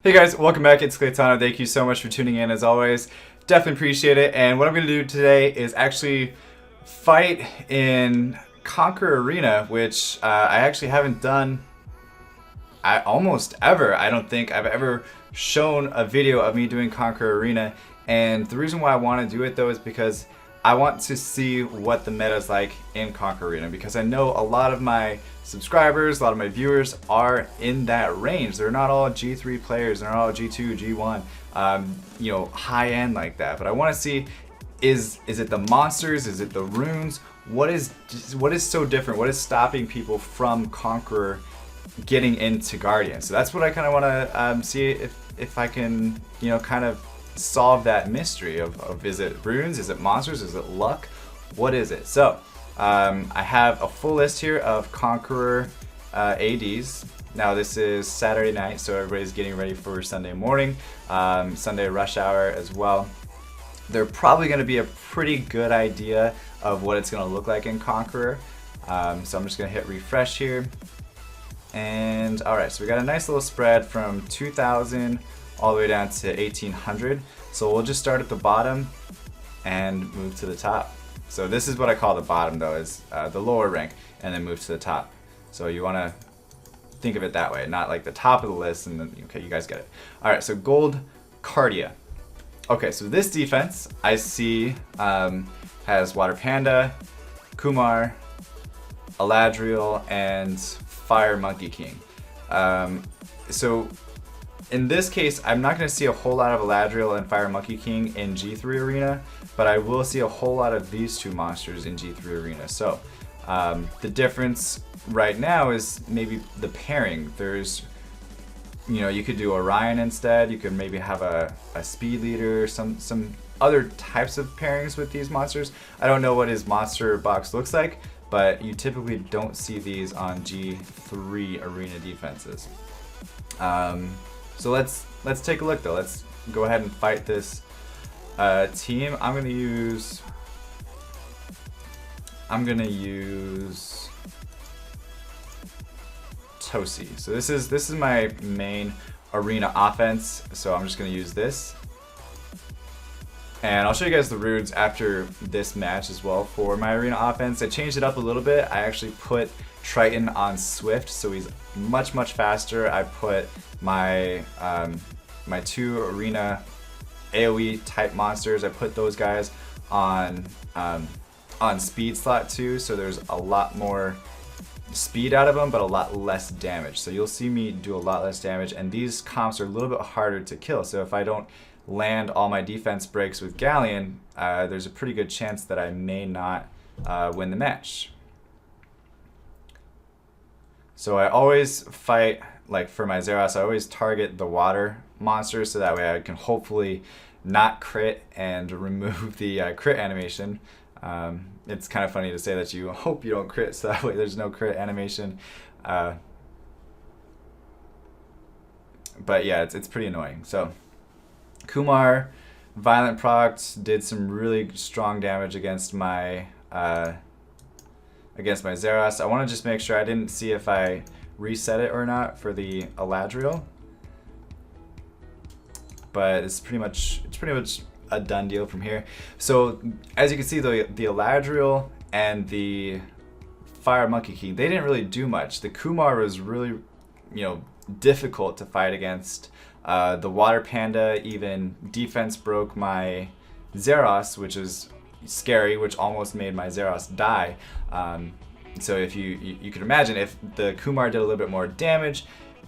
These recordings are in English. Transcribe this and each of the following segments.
Hey guys, welcome back. It's Claytano. Thank you so much for tuning in as always. Definitely appreciate it. And what I'm going to do today is actually fight in Conqueror Arena, which I actually haven't done almost ever. I don't think I've ever shown a video of me doing Conqueror Arena. And the reason why I want to do it though is because I want to see what the meta is like in Conqueror Arena, because I know a lot of my subscribers, a lot of my viewers are in that range. They're not all G3 players, they're not all G2, G1, you know, high end like that. But I want to see, is it the monsters, is it the runes? What is so different? What is stopping people from Conqueror getting into Guardian? So that's what I kind of want to see if I can, you know, kind of solve that mystery of is it runes, is it monsters, is it luck, what is it? So I have a full list here of Conqueror ADs. Now this is Saturday night, so everybody's getting ready for Sunday morning, Sunday rush hour as well. They're probably going to be a pretty good idea of what it's going to look like in Conqueror. So I'm just going to hit refresh here. And alright, so we got a nice little spread from 2,000 all the way down to 1,800. So we'll just start at the bottom and move to the top. So this is what I call the bottom though, is the lower rank, and then move to the top. So you want to think of it that way, not like the top of the list and then, okay, you guys get it. Alright, so Gold Cardia. Okay, so this defense I see has Water Panda, Kumar, Eladriel, and Fire Monkey King. So in this case, I'm not going to see a whole lot of Eladriel and Fire Monkey King in G3 Arena, but I will see a whole lot of these two monsters in G3 Arena. So the difference right now is maybe the pairing. There's, you know, you could do Orion instead. You could maybe have a speed leader, some other types of pairings with these monsters. I don't know what his monster box looks like, but you typically don't see these on G3 Arena defenses. So let's take a look though. Let's go ahead and fight this team. I'm gonna use Tosi. So this is my main arena offense. So I'm just gonna use this, and I'll show you guys the runes after this match as well for my arena offense. I changed it up a little bit. I actually put Triton on Swift, so he's much faster. I put my my two arena AoE type monsters, I put those guys on speed slot too, so there's a lot more speed out of them but a lot less damage. So you'll see me do a lot less damage, and these comps are a little bit harder to kill. So if I don't land all my defense breaks with Galleon, there's a pretty good chance that I may not win the match. So I always fight, like for my Zeros, I always target the water monster, so that way I can hopefully not crit and remove the crit animation. It's kind of funny to say that you hope you don't crit, so that way there's no crit animation. But yeah, it's pretty annoying. So Kumar, Violent Proct, did some really strong damage against my Zeros. I want to just make sure, I didn't see if I reset it or not for the Eladriel, but it's pretty much a done deal from here. So as you can see, the Eladriel and the Fire Monkey King, they didn't really do much. The Kumar was really, you know, difficult to fight against. The Water Panda even defense broke my Zeros, which is scary, which almost made my Zeros die. So if you could imagine if the Kumar did a little bit more damage,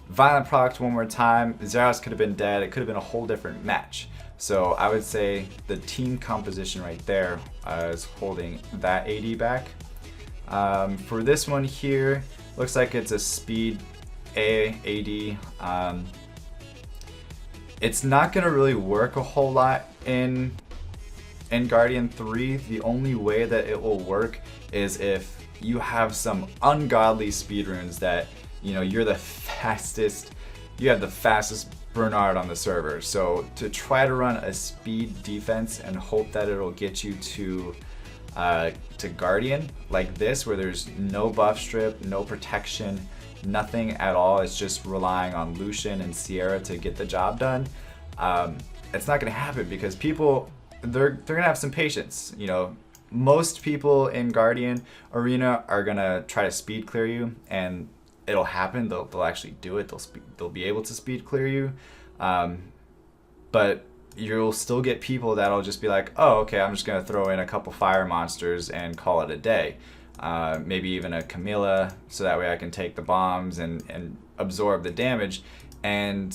Violent Proct one more time, Zeros could have been dead. It could have been a whole different match. So I would say the team composition right there is holding that AD back. For this one here, looks like it's a speed AD. It's not going to really work a whole lot in Guardian 3. The only way that it will work is if you have some ungodly speed runes that, you know, you're the fastest, you have the fastest Bernard on the server. So to try to run a speed defense and hope that it'll get you to Guardian like this, where there's no buff strip, no protection, nothing at all, it's just relying on Lucian and Sierra to get the job done, it's not going to happen because people, they're going to have some patience. You know, most people in Guardian Arena are going to try to speed clear you, and it'll happen. They'll actually do it. They'll be able to speed clear you. But you'll still get people that'll just be like, oh, okay, I'm just going to throw in a couple fire monsters and call it a day. Maybe even a Kabila, so that way I can take the bombs and absorb the damage. And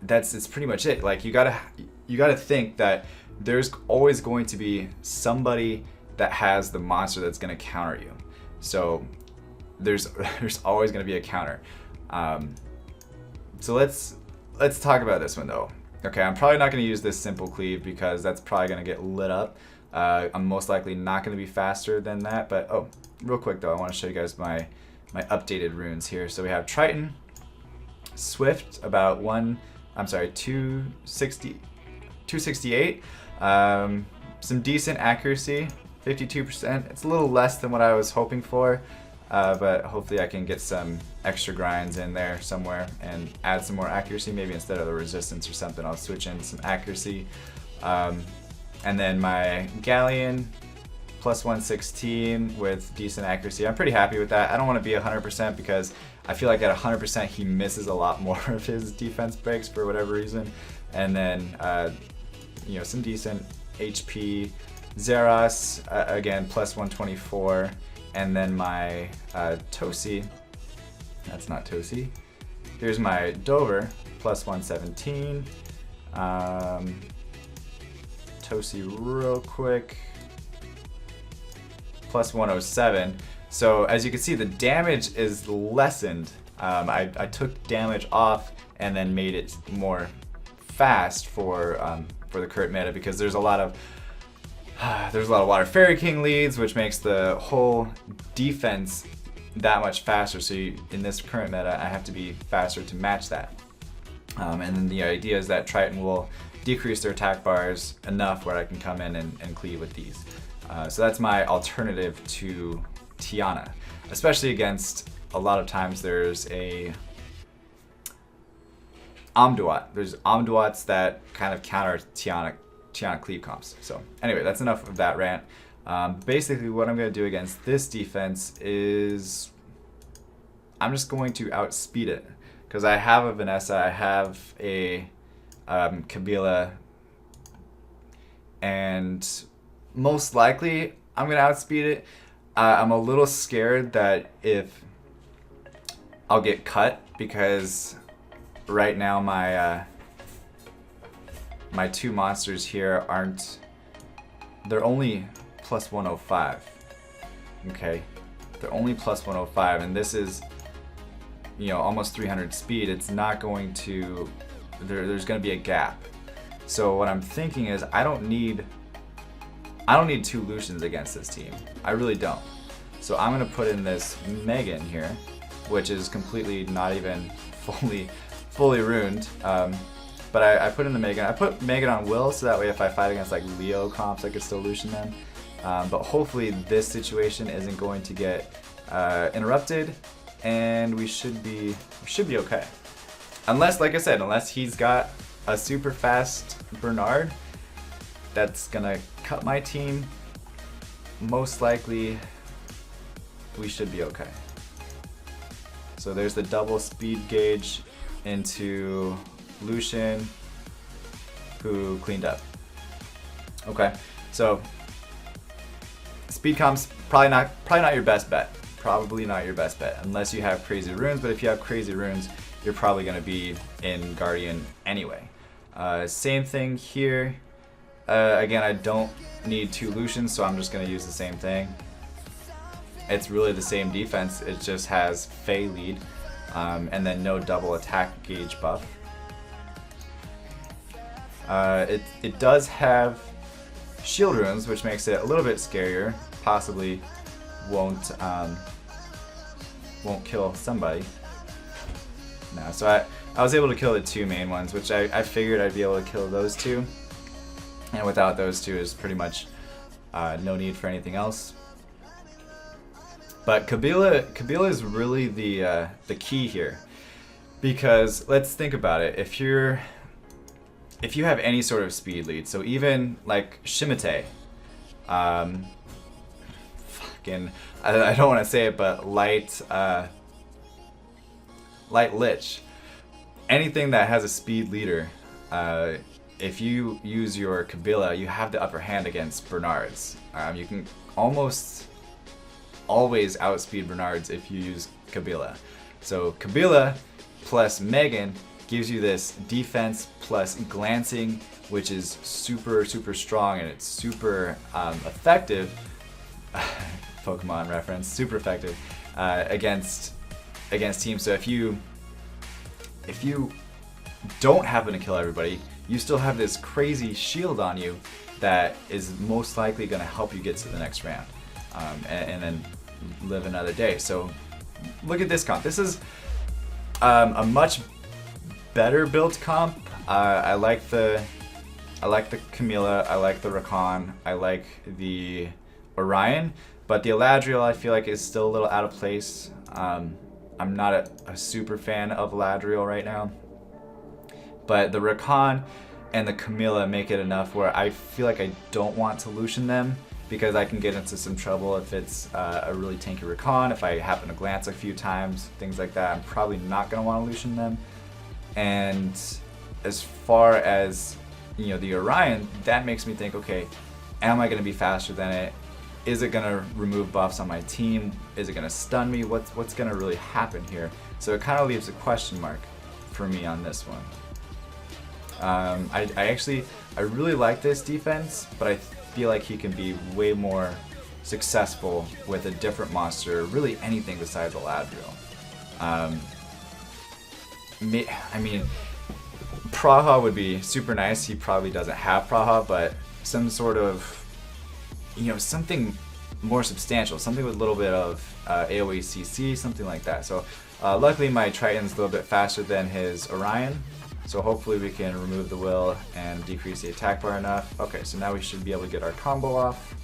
it's pretty much it. Like, you gotta think that there's always going to be somebody that has the monster that's going to counter you. So there's always going to be a counter. So let's talk about this one though. Okay, I'm probably not going to use this simple cleave because that's probably going to get lit up. I'm most likely not going to be faster than that, but oh, real quick though, I want to show you guys my updated runes here. So we have Triton, Swift, about 268, some decent accuracy, 52%. It's a little less than what I was hoping for, but hopefully I can get some extra grinds in there somewhere and add some more accuracy. Maybe instead of the resistance or something, I'll switch in some accuracy. And then my Galleon, plus 116 with decent accuracy. I'm pretty happy with that. I don't want to be 100% because I feel like at 100% he misses a lot more of his defense breaks for whatever reason. And then, you know, some decent HP. Zeros, again, plus 124. And then my Tosi, that's not Tosi. Here's my Dover, plus 117. Tosi real quick, plus 107. So as you can see, the damage is lessened. I took damage off and then made it more fast for the current meta because there's a lot of Water Fairy King leads, which makes the whole defense that much faster. So in this current meta, I have to be faster to match that. And then the idea is that Triton will decrease their attack bars enough where I can come in and cleave with these. So that's my alternative to Tiana, especially against a lot of times there's a Amduat. There's Amduats that kind of counter Tiana cleave comps. So anyway, that's enough of that rant. Basically what I'm going to do against this defense is I'm just going to outspeed it because I have a Vanessa, I have a Kabila, and most likely I'm going to outspeed it. I'm a little scared that if I'll get cut because right now my my two monsters here they're only plus 105. Okay, they're only plus 105, and this is, you know, almost 300 speed. It's not going to, there's going to be a gap. So what I'm thinking is I don't need two Lucians against this team. I really don't. So I'm going to put in this Megan here, which is completely not even fully runed. But I put in the Megan. I put Megan on Will so that way if I fight against like Leo comps, I could still Lucian them. But hopefully this situation isn't going to get interrupted, and we should be okay. Unless, like I said, unless he's got a super fast Bernard that's gonna cut my team, most likely we should be okay. So there's the double speed gauge into Lucian, who cleaned up. Okay, so speed comp's probably not your best bet. Probably not your best bet unless you have crazy runes. But if you have crazy runes, you're probably going to be in Guardian anyway. Same thing here. Again, I don't need two Lucians, so I'm just going to use the same thing. It's really the same defense. It just has Fey lead, and then no double attack gauge buff. It does have shield runes, which makes it a little bit scarier. Possibly won't kill somebody. No, so I was able to kill the two main ones, which I figured I'd be able to kill those two. And without those two is pretty much no need for anything else. But Kabila is really the key here, because let's think about it. If you have any sort of speed lead, so even like Shimate, I don't want to say it, but light lich, anything that has a speed leader, if you use your Kabila, you have the upper hand against Bernards. You can almost always outspeed Bernards if you use Kabila. So Kabila plus Megan gives you this defense plus glancing, which is super strong, and it's super effective. Pokemon reference, super effective against teams. So if you don't happen to kill everybody, you still have this crazy shield on you that is most likely going to help you get to the next round, and then live another day. So look at this comp. This is a much better built comp. I like the Camilla, I like the Rakan, I like the Orion, but the Eladriel I feel like is still a little out of place. I'm not a super fan of Eladriel right now, but the Rakan and the Camilla make it enough where I feel like I don't want to Lucian them, because I can get into some trouble if it's a really tanky Rakan. If I happen to glance a few times, things like that, I'm probably not going to want to Lucian them. And as far as, you know, the Orion, that makes me think, okay, am I going to be faster than it? Is it going to remove buffs on my team? Is it going to stun me? What's going to really happen here? So it kind of leaves a question mark for me on this one. I really like this defense, but I feel like he can be way more successful with a different monster, really anything besides Eladriel. I mean, Praha would be super nice. He probably doesn't have Praha, but some sort of, you know, something more substantial, something with a little bit of AoE CC, something like that. So luckily my Triton's a little bit faster than his Orion, so hopefully we can remove the will and decrease the attack bar enough. Okay, so now we should be able to get our combo off.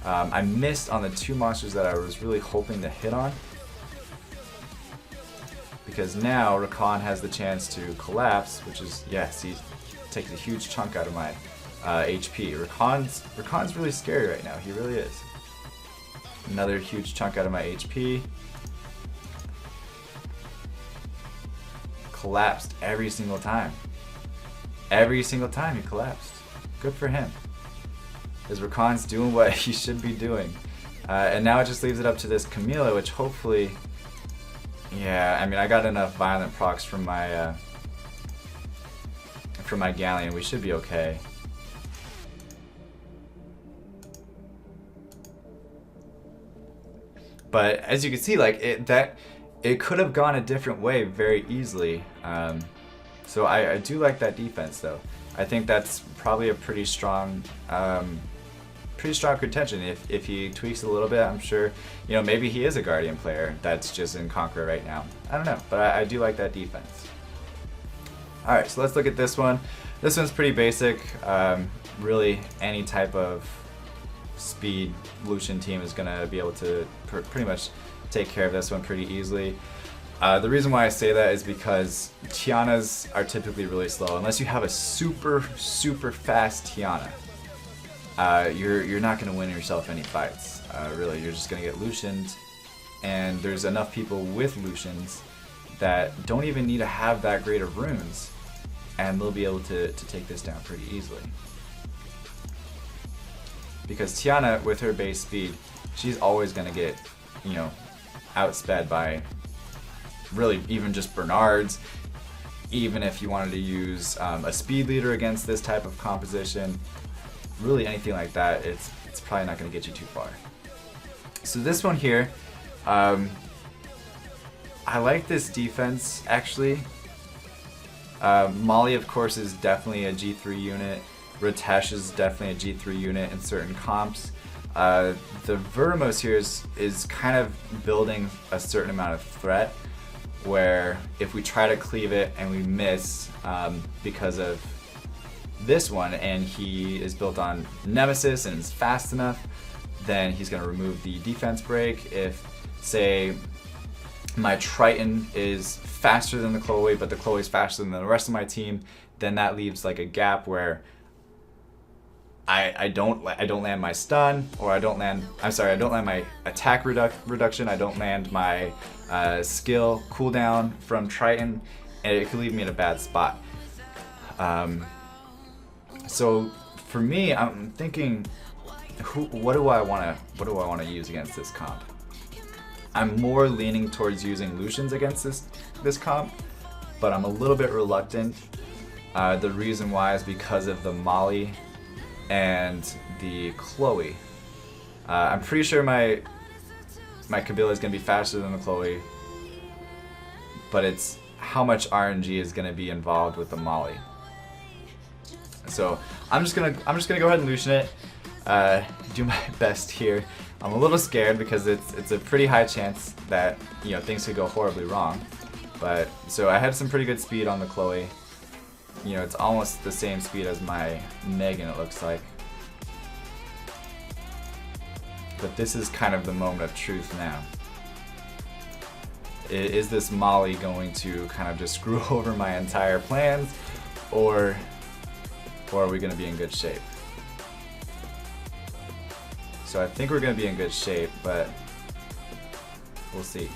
I missed on the two monsters that I was really hoping to hit on, because now Rakan has the chance to collapse, which is, yes, he takes a huge chunk out of my HP. Rakan's really scary right now, he really is. Another huge chunk out of my HP. Collapsed every single time. Every single time he collapsed. Good for him. His Rakan's doing what he should be doing. And now it just leaves it up to this Camilla, which hopefully, yeah, I mean, I got enough violent procs from my Galleon. We should be okay. But as you can see, like it could have gone a different way very easily. So I do like that defense, though. I think that's probably a pretty strong contention. If he tweaks a little bit, I'm sure, you know, maybe he is a Guardian player that's just in Conqueror right now. I don't know, but I do like that defense. All right, so let's look at this one. This one's pretty basic. Really, any type of speed Lucian team is gonna be able to pretty much take care of this one pretty easily. The reason why I say that is because Tianas are typically really slow. Unless you have a super fast Tiana, you're not going to win yourself any fights. Really, you're just going to get Lucianed, and there's enough people with Lucians that don't even need to have that great of runes, and they'll be able to take this down pretty easily. Because Tiana, with her base speed, she's always going to get, you know, outsped by really even just Bernards. Even if you wanted to use a speed leader against this type of composition, really anything like that, it's probably not going to get you too far. So this one here, I like this defense actually. Molly, of course, is definitely a G3 unit. Ritesh is definitely a G3 unit in certain comps. The Vertimos here is kind of building a certain amount of threat, where if we try to cleave it and we miss because of this one, and he is built on Nemesis and is fast enough, then he's going to remove the defense break. If say my Triton is faster than the Chloe, but the Chloe is faster than the rest of my team, then that leaves like a gap where I don't land my stun, or I don't land my attack reduction, I don't land my skill cooldown from Triton, and it could leave me in a bad spot. So for me, I'm thinking, what do I want to use against this comp? I'm more leaning towards using Lucians against this comp, but I'm a little bit reluctant. The reason why is because of the Molly and the Chloe. I'm pretty sure my Kabila is going to be faster than the Chloe, but it's how much RNG is going to be involved with the Molly. So I'm just gonna go ahead and Lucian it. Do my best here. I'm a little scared because it's a pretty high chance that, you know, things could go horribly wrong. But so I had some pretty good speed on the Chloe. You know, it's almost the same speed as my Megan, it looks like. But this is kind of the moment of truth now. Is this Molly going to kind of just screw over my entire plans, or are we going to be in good shape? So I think we're going to be in good shape, but we'll see.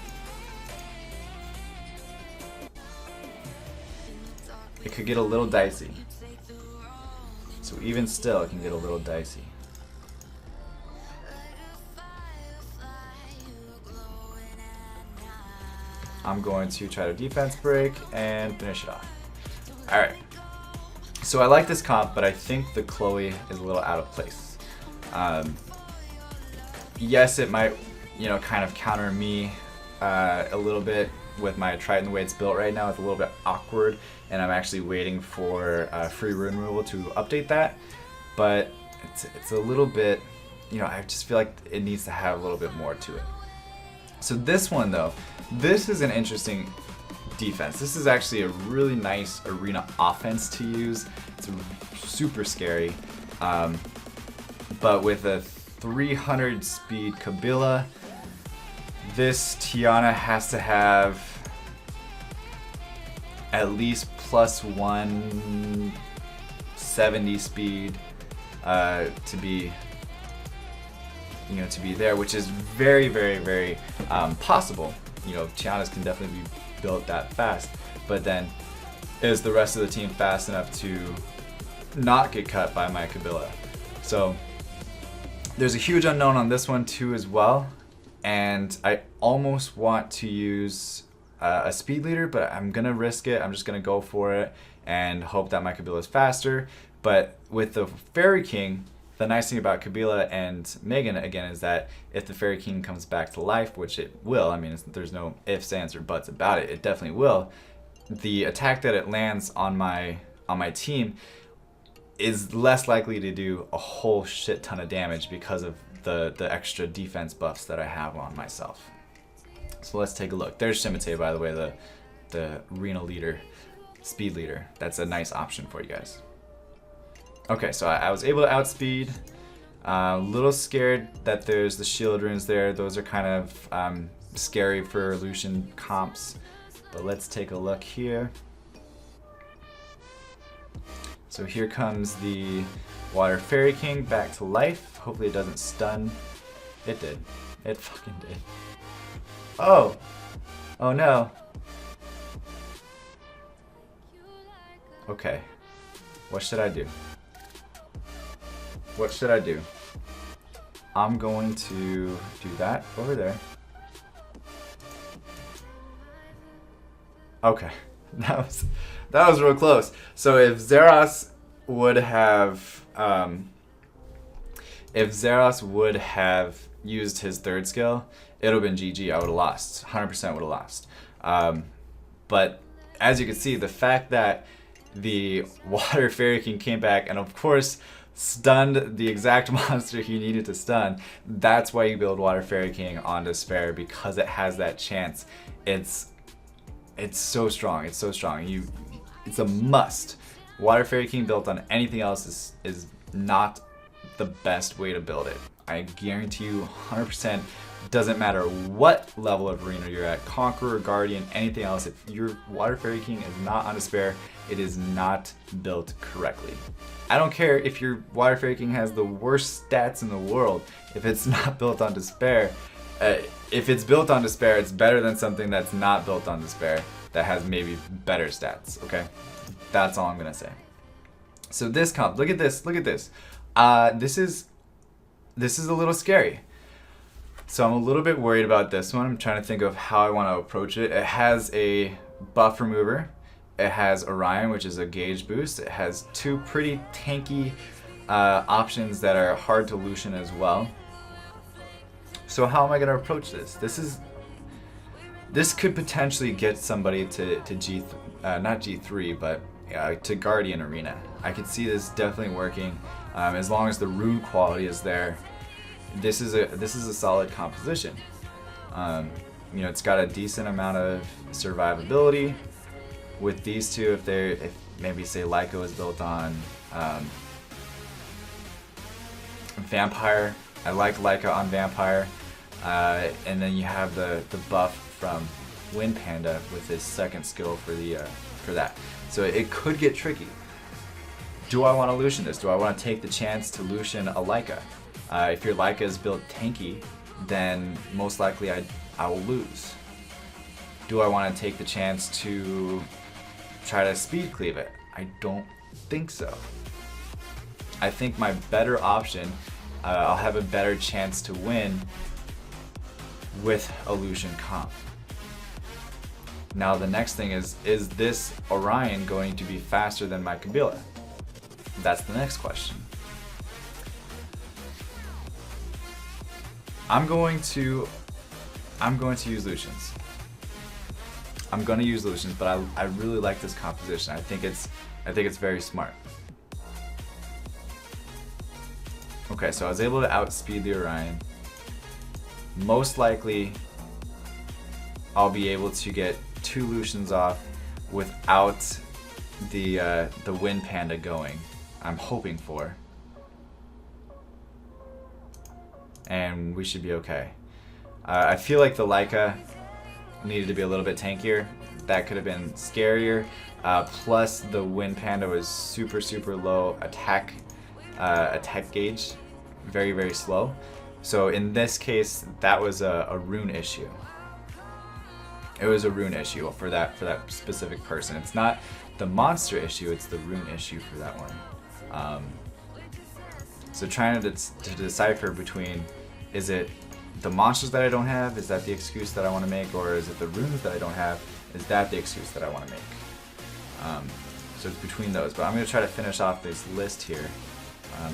It could get a little dicey. So even still, it can get a little dicey. I'm going to try to defense break and finish it off. Alright. So I like this comp, but I think the Chloe is a little out of place. Yes, it might, you know, kind of counter me a little bit with my Triton the way it's built right now. It's a little bit awkward, and I'm actually waiting for free Rune removal to update that. But it's a little bit, you know, I just feel like it needs to have a little bit more to it. So this one though, this is an interesting defense. This is actually a really nice arena offense to use. It's super scary, but with a 300 speed Kabila, this Tiana has to have at least plus 170 speed to be, you know, to be there, which is very, very, very possible. You know, Tianas can definitely be built that fast, but then is the rest of the team fast enough to not get cut by my Kabila? So there's a huge unknown on this one too as well, and I almost want to use a speed leader, but I'm gonna risk it. I'm just gonna go for it and hope that my Kabila is faster. But with the Fairy King, the nice thing about Kabila and Megan again is that if the Fairy King comes back to life, which it will, I mean, there's no ifs, ands, or buts about it, it definitely will, the attack that it lands on my team is less likely to do a whole shit ton of damage because of the extra defense buffs that I have on myself. So let's take a look. There's Shimate, by the way, the arena leader, speed leader. That's a nice option for you guys. Okay, so I was able to outspeed. A little scared that there's the shield runes there. Those are kind of scary for Lucian comps. But let's take a look here. So here comes the Water Fairy King back to life. Hopefully it doesn't stun. It did. It fucking did. Oh! Oh no. Okay. What should I do? What should I do? I'm going to do that over there. Okay. That was real close. So if Zeros would have used his third skill, it would have been GG. I would have lost. 100% would have lost. But as you can see, the fact that the Water Fairy King came back and of course stunned the exact monster he needed to stun, that's why you build Water Fairy King on Despair, because it has that chance. It's so strong. It's so strong. It's a must. Water Fairy King built on anything else is not the best way to build it. I guarantee you 100% Doesn't matter what level of arena you're at, Conqueror, Guardian, anything else, if your Water Fairy King is not on Despair, it is not built correctly. I don't care if your Water Fairy King has the worst stats in the world, if it's not built on Despair. If it's built on Despair, it's better than something that's not built on Despair that has maybe better stats, okay? That's all I'm gonna say. So this comp, look at this, look at this. This is a little scary. So I'm a little bit worried about this one. I'm trying to think of how I want to approach it. It has a buff remover. It has Orion, which is a gauge boost. It has two pretty tanky options that are hard to Lucian as well. So how am I going to approach this? This could potentially get somebody to not G3, but to Guardian Arena. I could see this definitely working as long as the rune quality is there. This is a solid composition. You know, it's got a decent amount of survivability. With these two, if maybe say Lyco is built on Vampire, I like Lyca on Vampire, and then you have the buff from Wind Panda with his second skill for that. So it could get tricky. Do I want to Lucian this? Do I want to take the chance to Lucian a Lyca? If your Lyca is built tanky, then most likely I will lose. Do I want to take the chance to try to speed cleave it? I don't think so. I think my better option, I'll have a better chance to win with a Lucian comp. Now the next thing is this Orion going to be faster than my Kabila? That's the next question. I'm going to use Lucians. I'm going to use Lucians, but I really like this composition. I think it's very smart. Okay, so I was able to outspeed the Orion. Most likely, I'll be able to get 2 Lucians off without the Wind Panda going. I'm hoping for. And we should be okay. I feel like the Lyca needed to be a little bit tankier. That could have been scarier. Plus the Wind Panda was super low attack gauge, very slow. So in this case, that was a rune issue. It was a rune issue for that specific person. It's not the monster issue; it's the rune issue for that one. So trying to decipher between, is it the monsters that I don't have, is that the excuse that I want to make, or is it the runes that I don't have, is that the excuse that I want to make? So it's between those, but I'm going to try to finish off this list here,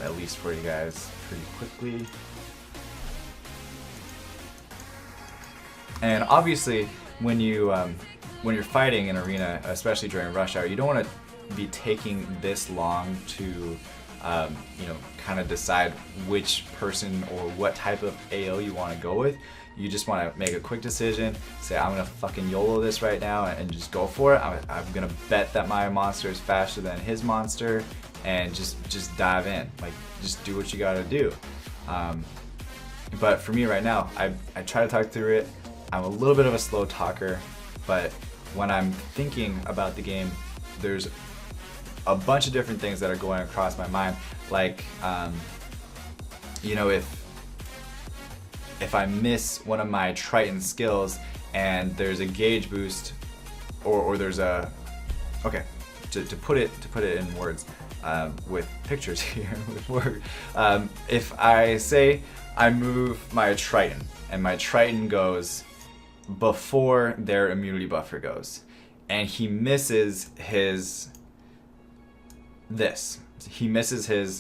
at least for you guys, pretty quickly. And obviously, when you're fighting in arena, especially during rush hour, you don't want to be taking this long to you know, kind of decide which person or what type of AO you want to go with. You just want to make a quick decision, say I'm gonna fucking YOLO this right now and just go for it. I'm gonna bet that my monster is faster than his monster, and just dive in. Like, just do what you gotta do. But for me right now, I try to talk through it. I'm a little bit of a slow talker, but when I'm thinking about the game, there's a bunch of different things that are going across my mind. Like, you know, if I miss one of my Triton skills and there's a gauge boost, or there's a, okay, to put it in words, with pictures here, with words. If I say I move my Triton and my Triton goes before their immunity buffer goes, and he misses his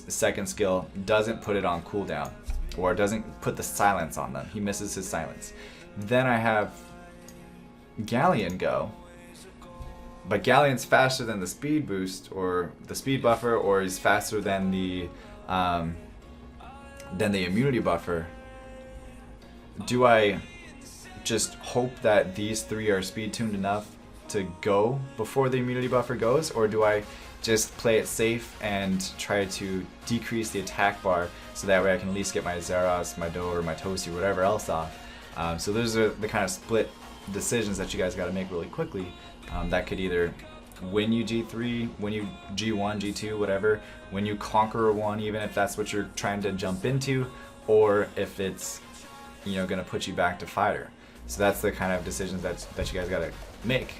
second skill, doesn't put it on cooldown, or doesn't put the silence on them, he misses his silence. Then I have Galleon go, but Galleon's faster than the speed boost or the speed buffer, or he's faster than the immunity buffer. Do I just hope that these three are speed tuned enough to go before the immunity buffer goes, or do I just play it safe and try to decrease the attack bar so that way I can at least get my Zeros, my Do, or my Toasty, whatever else off, So those are the kind of split decisions that you guys got to make really quickly. That could either win you G3, win you G1, G2, whatever, win you Conqueror 1, even if that's what you're trying to jump into, or if it's, you know, going to put you back to fighter. So that's the kind of decisions that you guys got to make.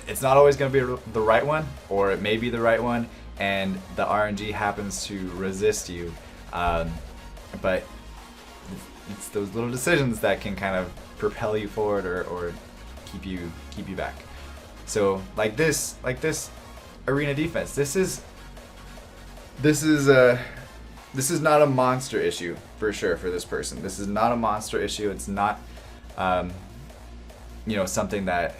It's not always going to be the right one, or it may be the right one, and the RNG happens to resist you. But it's those little decisions that can kind of propel you forward or keep you back. So like this arena defense, this is not a monster issue for sure for this person. This is not a monster issue. It's not you know, something that,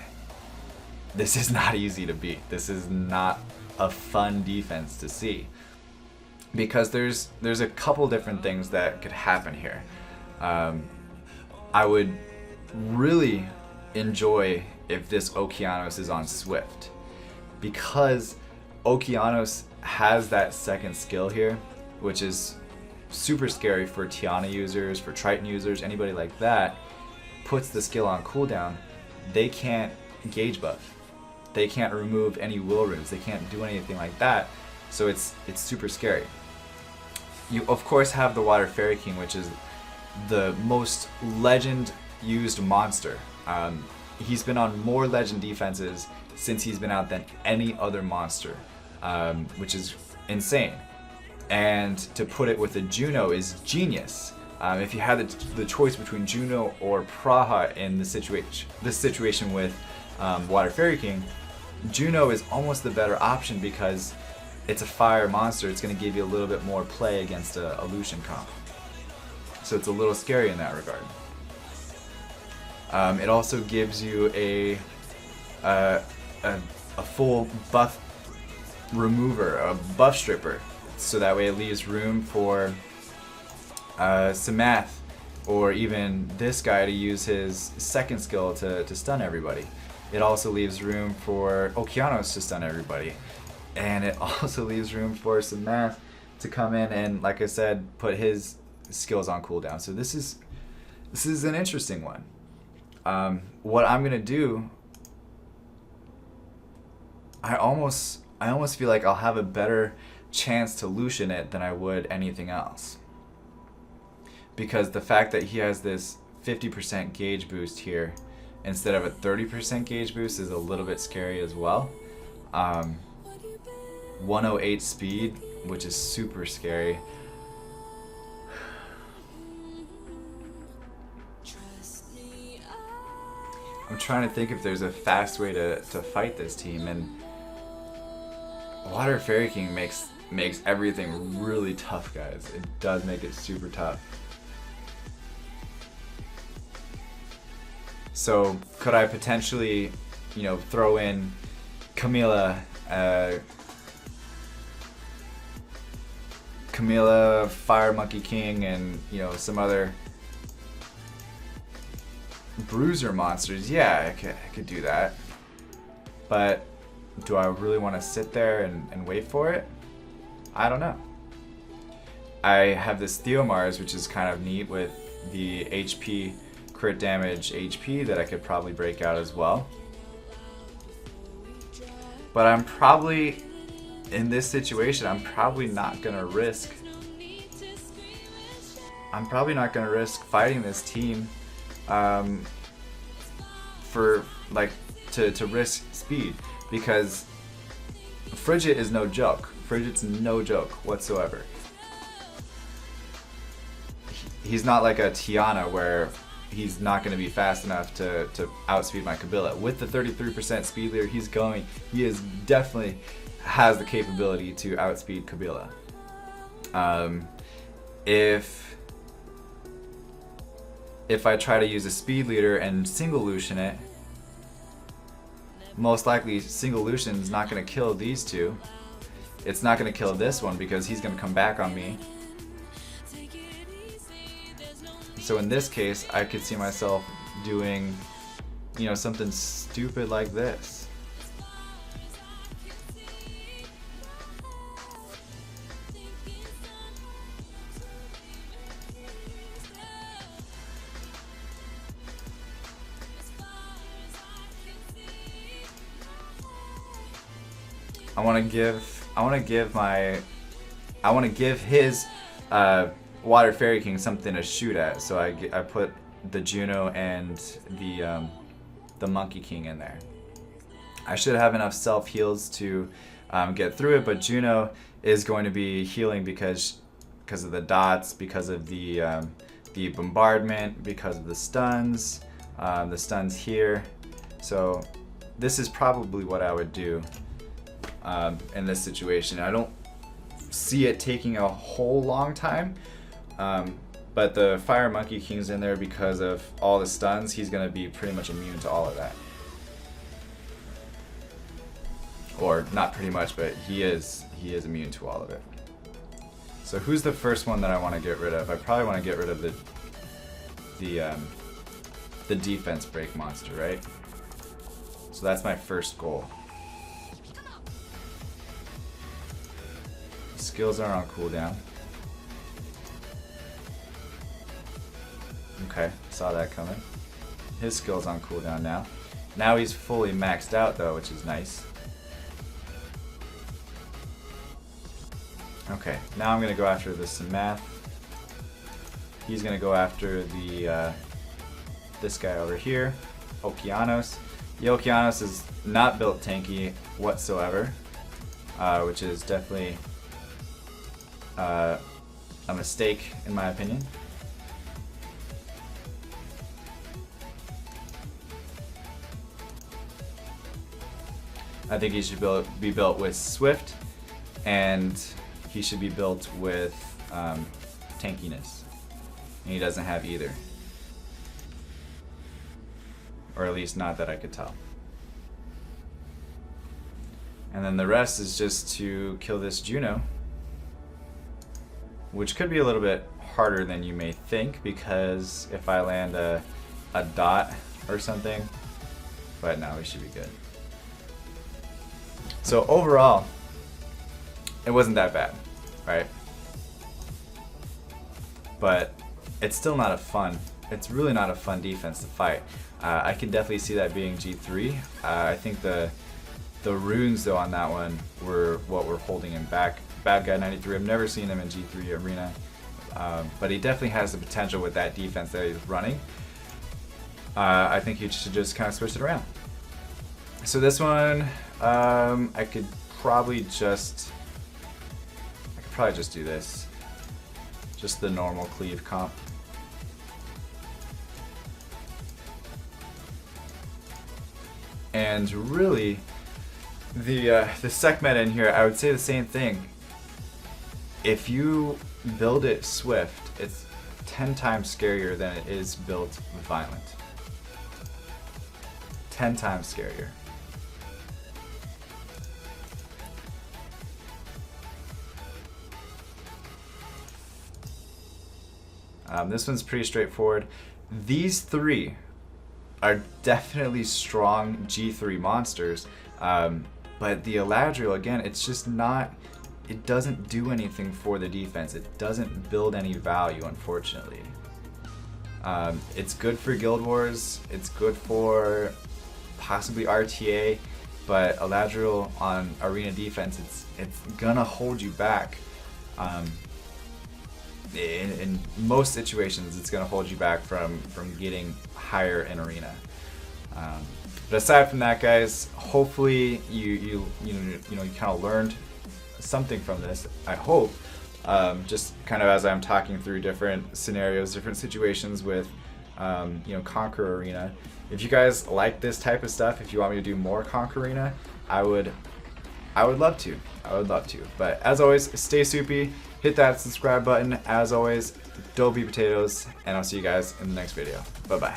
this is not easy to beat. This is not a fun defense to see, because there's a couple different things that could happen here. I would really enjoy if this Okeanos is on Swift, because Okeanos has that second skill here, which is super scary for Tiana users, for Triton users, anybody like that. Puts the skill on cooldown, they can't gauge buff, they can't remove any will runes, they can't do anything like that, so it's super scary. You of course have the Water Fairy King, which is the most legend used monster. He's been on more legend defenses since he's been out than any other monster, which is insane. And to put it with a Juno is genius. If you had the choice between Juno or Praha in this situation with Water Fairy King, Juno is almost the better option because it's a fire monster. It's going to give you a little bit more play against a Lucian comp. So it's a little scary in that regard. It also gives you a full buff remover, a buff stripper, so that way it leaves room for Samath or even this guy to use his second skill to stun everybody. It also leaves room for Okeanos to stun everybody, and it also leaves room for Samath to come in and, like I said, put his skills on cooldown. So this is an interesting one. What I'm gonna do, I almost feel like I'll have a better chance to Lucian it than I would anything else, because the fact that he has this 50% gauge boost here instead of a 30% gauge boost is a little bit scary as well. 108 speed, which is super scary. I'm trying to think if there's a fast way to fight this team, and Water Fairy King makes everything really tough, guys. It does make it super tough. So could I potentially, you know, throw in Kabila, Fire Monkey King, and, you know, some other bruiser monsters? Yeah, I could do that. But do I really want to sit there and wait for it? I don't know. I have this Theomars, which is kind of neat with the HP, crit damage HP, that I could probably break out as well. But I'm probably, in this situation, I'm probably not going to risk fighting this team for, like, to risk speed, because Frigid is no joke. Frigid's no joke whatsoever. He's not like a Tiana where he's not going to be fast enough to outspeed my Kabila. With the 33% speed leader he's going, he is definitely has the capability to outspeed Kabila. If I try to use a speed leader and single Lucian it, most likely single Lucian is not going to kill these two. It's not going to kill this one because he's going to come back on me. So in this case, I could see myself doing, you know, something stupid like this. I want to give his Water Fairy King something to shoot at. So I put the Juno and the Monkey King in there. I should have enough self heals to get through it, but Juno is going to be healing because of the dots, because of the bombardment, because of the stuns here. So this is probably what I would do in this situation. I don't see it taking a whole long time, but the Fire Monkey King's in there because of all the stuns. He's going to be pretty much immune to all of that. Or not pretty much, but he is immune to all of it. So who's the first one that I want to get rid of? I probably want to get rid of the defense break monster, right? So that's my first goal. Skills are on cooldown. Okay, saw that coming. His skill's on cooldown now. Now he's fully maxed out though, which is nice. Okay, now I'm gonna go after the Samath. He's gonna go after the this guy over here, Okeanos. The Okeanos is not built tanky whatsoever, which is definitely a mistake in my opinion. I think he should be built with Swift, and he should be built with tankiness. And he doesn't have either. Or at least not that I could tell. And then the rest is just to kill this Juno, which could be a little bit harder than you may think, because if I land a dot or something, but no, we should be good. So overall, it wasn't that bad, right? But it's still not a fun, it's really not a fun defense to fight. I can definitely see that being G3. I think the runes though on that one were what were holding him back. Bad Guy 93, I've never seen him in G3 Arena, but he definitely has the potential with that defense that he's running. I think he should just kind of switch it around. So this one, I could probably just do this. Just the normal cleave comp. And really, the sec meta in here, I would say the same thing. If you build it Swift, it's 10 times scarier than it is built Violent. 10 times scarier. This one's pretty straightforward. These three are definitely strong G3 monsters, but the Eladriel, again, it's just not, it doesn't do anything for the defense. It doesn't build any value, unfortunately. It's good for Guild Wars, it's good for possibly RTA, but Eladriel on arena defense, it's gonna hold you back. In most situations, it's going to hold you back from getting higher in arena. But aside from that, guys, hopefully you kind of learned something from this. I hope, just kind of as I'm talking through different scenarios, different situations with Conqueror Arena. If you guys like this type of stuff, if you want me to do more Conqueror Arena, I would love to. I would love to. But as always, stay soupy. Hit that subscribe button. As always, don't be potatoes, and I'll see you guys in the next video. Bye-bye.